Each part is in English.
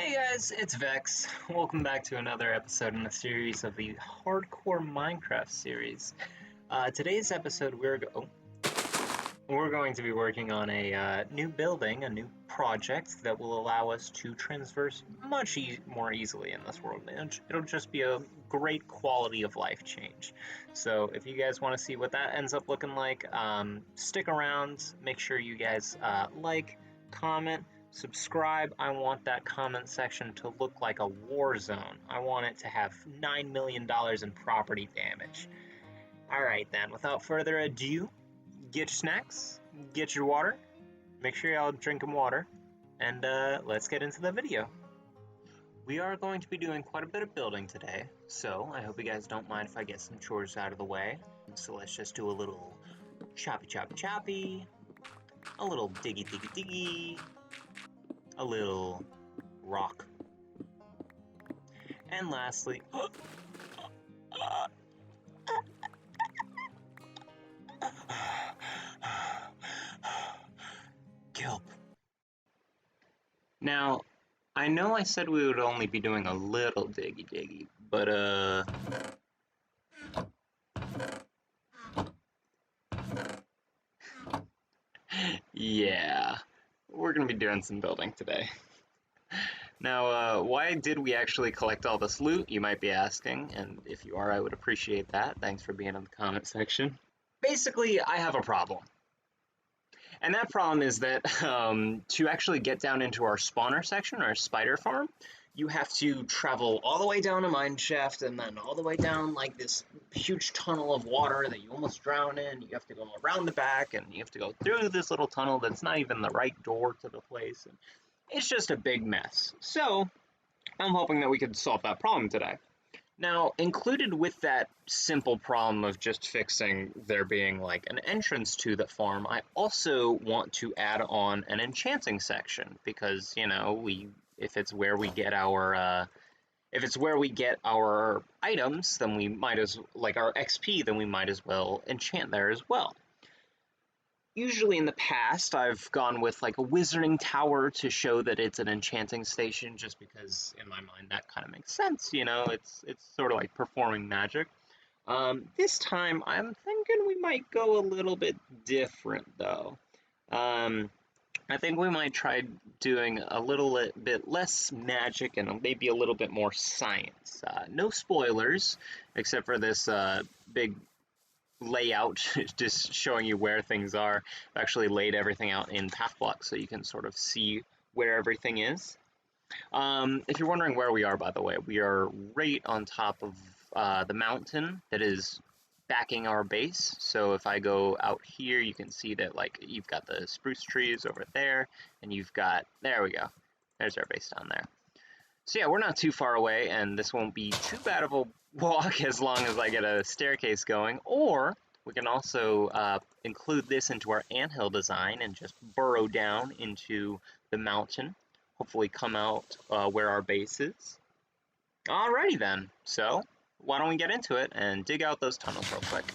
Hey guys, it's Vex. Welcome back to another episode in the series of the Hardcore Minecraft series. Today's episode, we're going to be working on a new building, a new project that will allow us to transverse much more easily in this world. It'll just be a great quality of life change. So if you guys want to see what that ends up looking like, stick around. Make sure you guys like, comment, subscribe. I want that comment section to look like a war zone. I want it to have $9 million in property damage. Alright then, without further ado, get your snacks, get your water, make sure y'all drinking water, and let's get into the video. We are going to be doing quite a bit of building today, so I hope you guys don't mind if I get some chores out of the way. So let's just do a little choppy choppy choppy, a little diggy diggy diggy, a little rock, and lastly, kelp. Now, I know I said we would only be doing a little diggy diggy, but yeah, we're gonna be doing some building today. Now, why did we actually collect all this loot, you might be asking, and if you are, I would appreciate that. Thanks for being in the comment section. Basically, I have a problem. And that problem is that to actually get down into our spawner section, our spider farm, you have to travel all the way down a mine shaft and then all the way down like this huge tunnel of water that you almost drown in. You have to go around the back and you have to go through this little tunnel that's not even the right door to the place. And it's just a big mess. So I'm hoping that we could solve that problem today. Now, included with that simple problem of just fixing there being like an entrance to the farm, I also want to add on an enchanting section because, you know, if it's where we get our items, then we might as like our XP, then we might as well enchant there as well. Usually in the past, I've gone with like a wizarding tower to show that it's an enchanting station, just because in my mind that kind of makes sense. You know, it's sort of like performing magic. This time, I'm thinking we might go a little bit different, though. I think we might try doing a little bit less magic and maybe a little bit more science. No spoilers, except for this big layout, just showing you where things are. I've actually laid everything out in path blocks so you can sort of see where everything is. If you're wondering where we are, by the way, we are right on top of the mountain that is backing our base. So if I go out here, you can see that like you've got the spruce trees over there, and you've got, there we go, there's our base down there. So yeah, we're not too far away, and this won't be too bad of a walk as long as I get a staircase going. Or we can also include this into our anthill design and just burrow down into the mountain. Hopefully come out where our base is. Alrighty then, so why don't we get into it and dig out those tunnels real quick.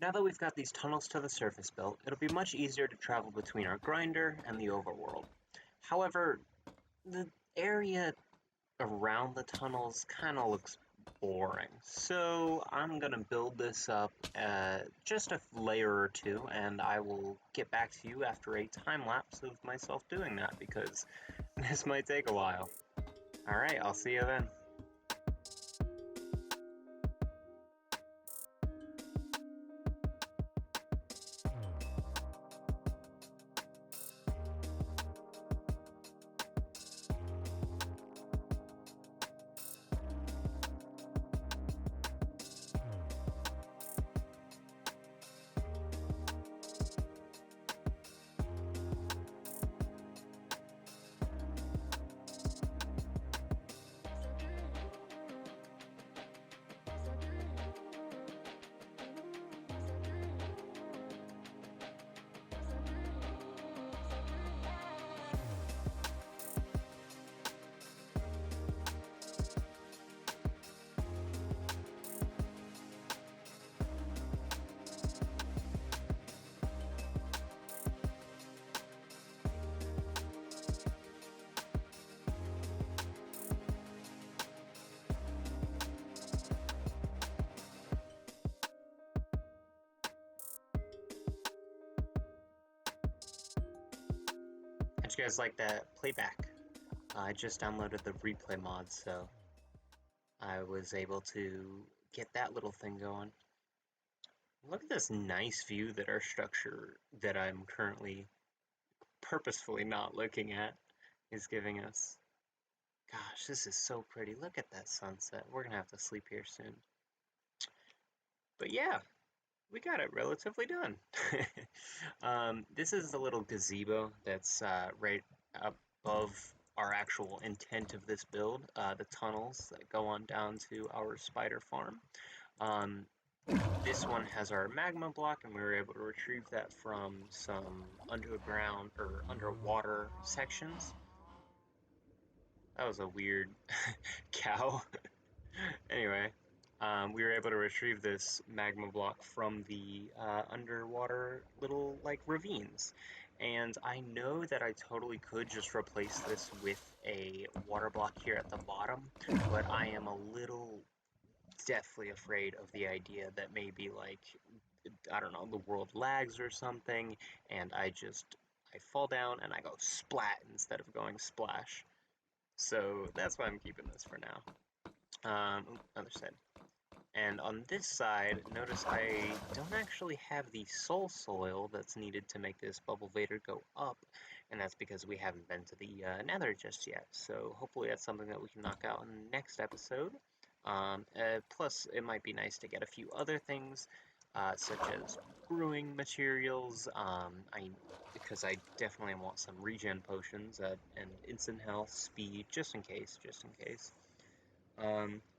Now that we've got these tunnels to the surface built, it'll be much easier to travel between our grinder and the overworld. However, the area around the tunnels kind of looks boring. So I'm gonna build this up just a layer or two, and I will get back to you after a time lapse of myself doing that because this might take a while. Alright, I'll see you then. How'd you guys like that playback? I just downloaded the replay mod, so I was able to get that little thing going. Look at this nice view that our structure that I'm currently purposefully not looking at is giving us. Gosh, this is so pretty. Look at that sunset. We're gonna have to sleep here soon. But yeah, we got it relatively done. This is the little gazebo that's right above our actual intent of this build, the tunnels that go on down to our spider farm. This one has our magma block, and we were able to retrieve that from some underground or underwater sections. That was a weird cow. Anyway, we were able to retrieve this magma block from the underwater little like ravines. And I know that I totally could just replace this with a water block here at the bottom, but I am a little deathly afraid of the idea that maybe like, I don't know, the world lags or something, and I fall down and I go splat instead of going splash. So that's why I'm keeping this for now. Other side. And on this side, notice I don't actually have the soul soil that's needed to make this bubble vader go up, and that's because we haven't been to the nether just yet. So hopefully that's something that we can knock out in the next episode. Plus, it might be nice to get a few other things, such as brewing materials, because I definitely want some regen potions and instant health, speed, just in case.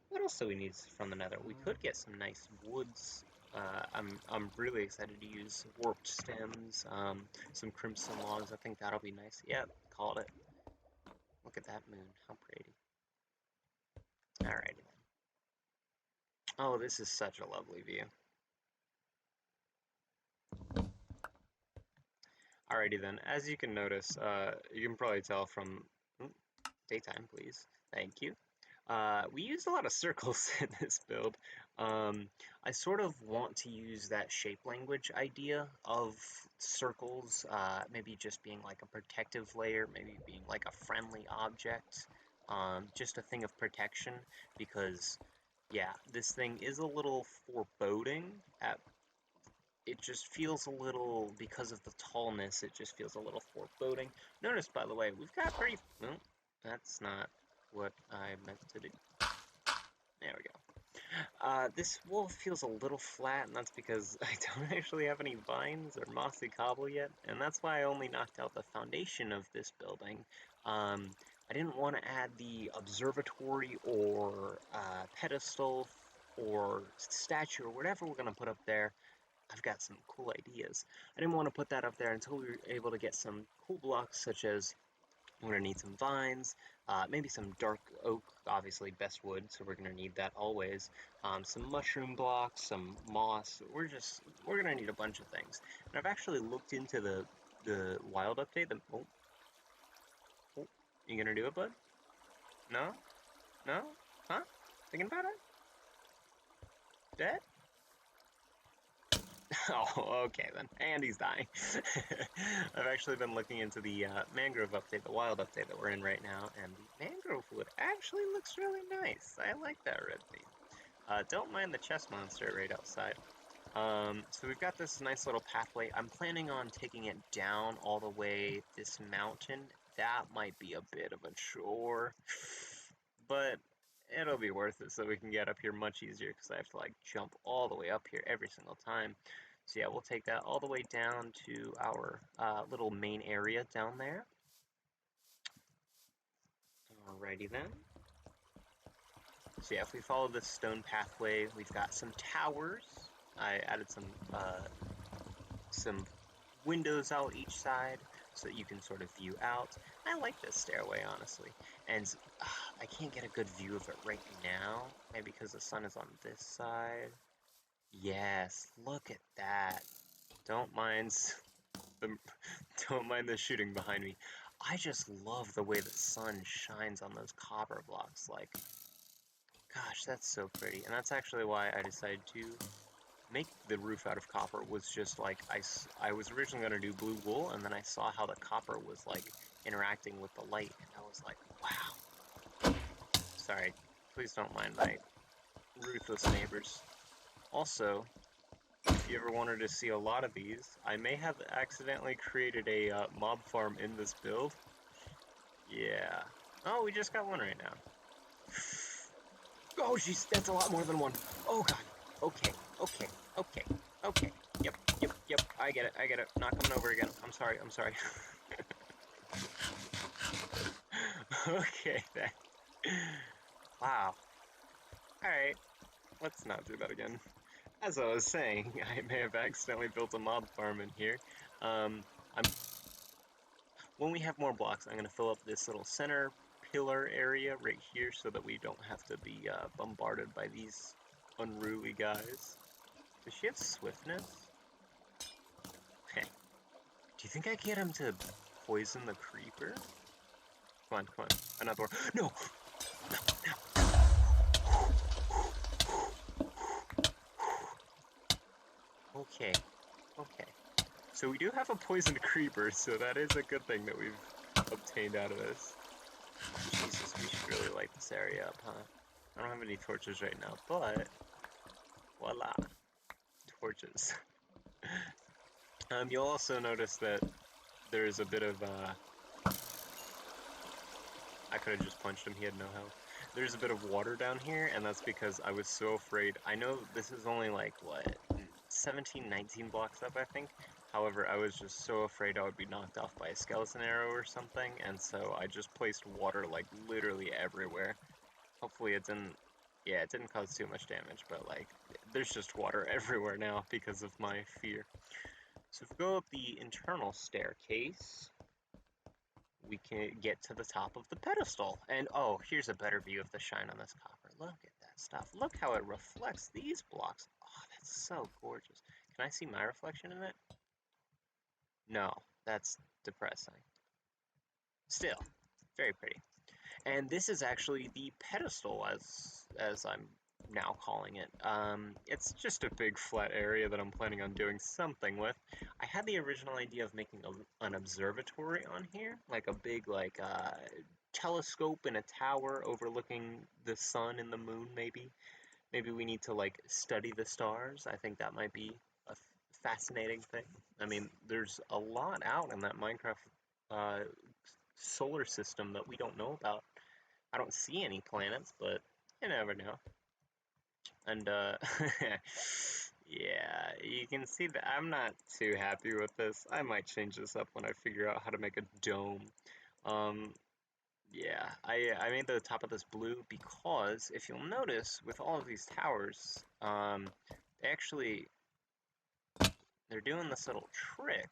What else do we need from the nether? We could get some nice woods. I'm really excited to use warped stems, some crimson logs. I think that'll be nice. Yeah, called it. Look at that moon. How pretty. Alrighty then. Oh, this is such a lovely view. Alrighty then. As you can notice, you can probably tell from daytime, please. Thank you. We used a lot of circles in this build. I sort of want to use that shape language idea of circles, maybe just being like a protective layer, maybe being like a friendly object, just a thing of protection, because, yeah, this thing is a little foreboding. It just feels a little, because of the tallness, it just feels a little foreboding. Notice, by the way, we've got pretty... No, that's not what I meant to do. There we go. This wall feels a little flat, and that's because I don't actually have any vines or mossy cobble yet, and that's why I only knocked out the foundation of this building. I didn't want to add the observatory or pedestal or statue or whatever we're going to put up there. I've got some cool ideas. I didn't want to put that up there until we were able to get some cool blocks, such as we're going to need some vines, maybe some dark oak, obviously best wood, so we're going to need that always. Some mushroom blocks, some moss. We're going to need a bunch of things. And I've actually looked into the wild update. You going to do it, bud? No? No? Huh? Thinking about it? bet? Oh, okay then. And he's dying. I've actually been looking into the mangrove update, the wild update that we're in right now, and the mangrove wood actually looks really nice. I like that red theme. Don't mind the chest monster right outside. So we've got this nice little pathway. I'm planning on taking it down all the way this mountain. That might be a bit of a chore, but it'll be worth it so we can get up here much easier because I have to like jump all the way up here every single time. So yeah, we'll take that all the way down to our little main area down there. Alrighty then. So yeah, if we follow this stone pathway, we've got some towers. I added some windows out each side so that you can sort of view out. I like this stairway, honestly. And I can't get a good view of it right now, maybe because the sun is on this side. Yes, look at that. Don't mind the, don't mind the shooting behind me. I just love the way the sun shines on those copper blocks. Like, gosh, that's so pretty. And that's actually why I decided to make the roof out of copper. Was just like, I was originally going to do blue wool, and then I saw how the copper was like interacting with the light, and I was like, wow. Sorry, please don't mind my ruthless neighbors. Also, if you ever wanted to see a lot of these, I may have accidentally created a mob farm in this build. Yeah. Oh, we just got one right now. Oh, jeez, that's a lot more than one. Oh, God. Okay, okay, okay, okay. Yep, I get it. Not coming over again. I'm sorry. Okay, then. Wow. Alright, let's not do that again. As I was saying, I may have accidentally built a mob farm in here. I'm when we have more blocks, I'm going to fill up this little center pillar area right here so that we don't have to be bombarded by these unruly guys. Does she have swiftness? Heh. Do you think I can get him to poison the creeper? Come on. Another one. No! No. Okay. So we do have a poisoned creeper, so that is a good thing that we've obtained out of this. Jesus, we should really light this area up, huh? I don't have any torches right now, but voila, torches. You'll also notice that there's a bit of, I could have just punched him, he had no health. There's a bit of water down here, and that's because I was so afraid. I know this is only like, what, 17, 19 blocks up, I think. However, I was just so afraid I would be knocked off by a skeleton arrow or something, and so I just placed water, like, literally everywhere. Hopefully it didn't, yeah, it didn't cause too much damage, but, like, there's just water everywhere now because of my fear. So if we go up the internal staircase, we can get to the top of the pedestal. And, oh, here's a better view of the shine on this copper. Look at that stuff. Look how it reflects these blocks. Oh, that's so gorgeous. Can I see my reflection in it? No, that's depressing. Still, very pretty. And this is actually the pedestal, as I'm now calling it. It's just a big flat area that I'm planning on doing something with. I had the original idea of making an observatory on here, like a big telescope in a tower overlooking the sun and the moon. Maybe we need to like study the stars. I think that might be a fascinating thing. I mean, there's a lot out in that Minecraft uh, solar system that we don't know about. I don't see any planets, but you never know. And yeah, you can see that I'm not too happy with this. I might change this up when I figure out how to make a dome. Um, yeah, I made the top of this blue because if you'll notice, with all of these towers, they actually, they're doing this little trick.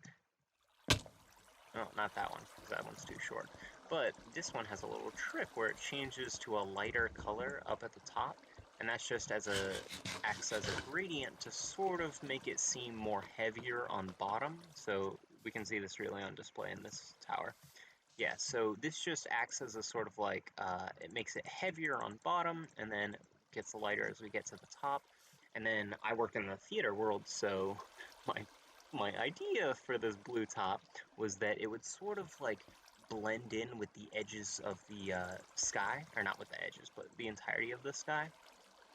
Oh, not that one, because that one's too short. But this one has a little trick where it changes to a lighter color up at the top, and that's just acts as a gradient to sort of make it seem more heavier on bottom. So we can see this really on display in this tower. Yeah, so this just acts as a sort of like, it makes it heavier on bottom, and then gets lighter as we get to the top. And then I work in the theater world, so my my idea for this blue top was that it would sort of like blend in with the edges of the sky, or not with the edges, but the entirety of the sky.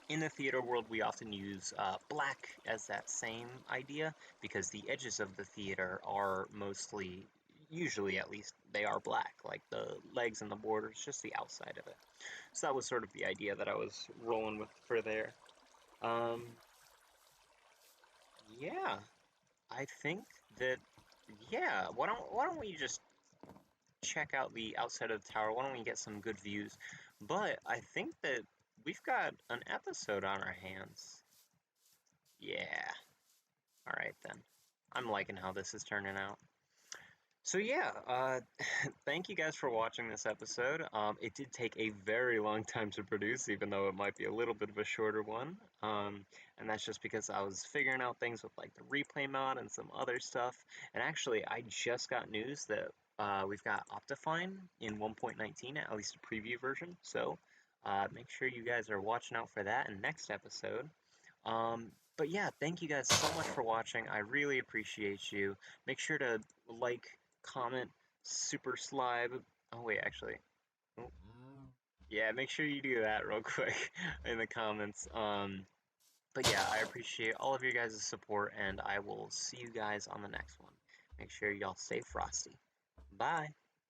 In the theater world, we often use black as that same idea because the edges of the theater are mostly, usually at least, they are black, like the legs and the borders, just the outside of it. So that was sort of the idea that I was rolling with for there. Um, yeah, I think that, yeah, why don't we just check out the outside of the tower? Why don't we get some good views? But I think that we've got an episode on our hands. Yeah. All right then. I'm liking how this is turning out. So yeah, thank you guys for watching this episode. It did take a very long time to produce, even though it might be a little bit of a shorter one. And that's just because I was figuring out things with like the replay mod and some other stuff. And actually, I just got news that we've got Optifine in 1.19, at least a preview version. So make sure you guys are watching out for that in next episode. But yeah, thank you guys so much for watching. I really appreciate you. Make sure to like, comment, super slide. Oh wait, actually, oh, yeah, make sure you do that real quick in the comments. But yeah, I appreciate all of your guys' support, and I will see you guys on the next one. Make sure y'all stay frosty. Bye.